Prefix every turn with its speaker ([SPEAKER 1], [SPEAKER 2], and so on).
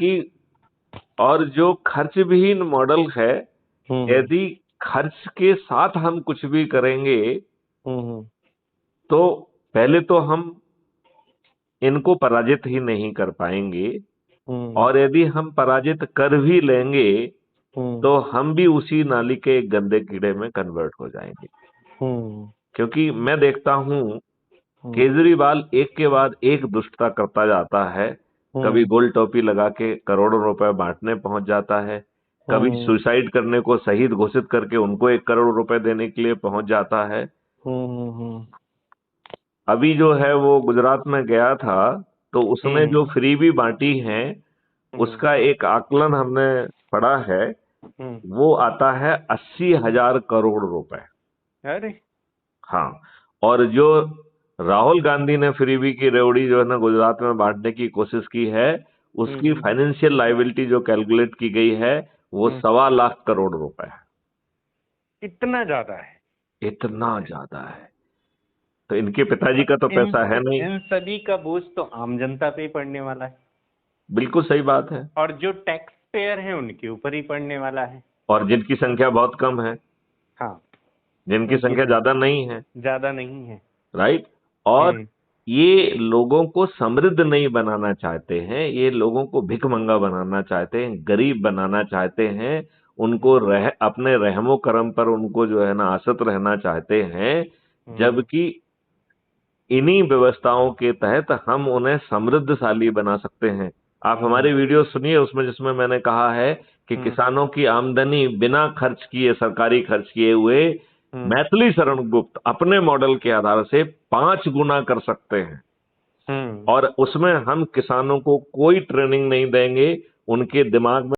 [SPEAKER 1] कि और जो खर्च विहीन मॉडल है, यदि खर्च के साथ हम कुछ भी करेंगे तो पहले तो हम इनको पराजित ही नहीं कर पाएंगे, और यदि हम पराजित कर भी लेंगे तो हम भी उसी नाली के एक गंदे कीड़े में कन्वर्ट हो जाएंगे। क्योंकि मैं देखता हूं केजरीवाल एक के बाद एक दुष्टता करता जाता है। कभी गोल टोपी लगा के करोड़ों रुपए बांटने पहुंच जाता है, कभी सुसाइड करने को शहीद घोषित करके उनको 1 करोड़ रुपए देने के लिए पहुंच जाता है। अभी जो है वो गुजरात में गया था, तो उसने जो फ्रीबी बांटी है उसका एक आकलन हमने पढ़ा है, वो आता है 80,000 करोड़ रुपए।
[SPEAKER 2] अरे
[SPEAKER 1] हाँ, और जो राहुल गांधी ने फ्रीबी की रेवड़ी जो है ना गुजरात में बांटने की कोशिश की है, उसकी फाइनेंशियल लायबिलिटी जो कैलकुलेट की गई है वो 1.25 करोड़ रुपए है।
[SPEAKER 2] इतना ज्यादा है?
[SPEAKER 1] इतना ज्यादा है। तो इनके पिताजी का तो पैसा है नहीं।
[SPEAKER 2] इन सभी का बोझ तो आम जनता पे ही पड़ने वाला है।
[SPEAKER 1] बिल्कुल सही बात है।
[SPEAKER 2] और जो टैक्स पेयर है उनके ऊपर ही पड़ने वाला है।
[SPEAKER 1] और जिनकी संख्या बहुत कम है।
[SPEAKER 2] हाँ,
[SPEAKER 1] जिनकी संख्या ज्यादा नहीं है।
[SPEAKER 2] ज्यादा नहीं है,
[SPEAKER 1] राइट। और ये लोगों को समृद्ध नहीं बनाना चाहते हैं, ये लोगों को भिखमंगा बनाना चाहते हैं, गरीब बनाना चाहते हैं, उनको अपने रहमो करम पर उनको जो है ना आश्रित रहना चाहते हैं। जबकि इन्हीं व्यवस्थाओं के तहत हम उन्हें समृद्धशाली बना सकते हैं। आप हमारी वीडियो सुनिए उसमें, जिसमें मैंने कहा है कि किसानों की आमदनी बिना खर्च किए, सरकारी खर्च किए हुए, मैथिली शरण गुप्त अपने मॉडल के आधार से 5 गुना कर सकते हैं। और उसमें हम किसानों को कोई ट्रेनिंग नहीं देंगे, उनके दिमाग में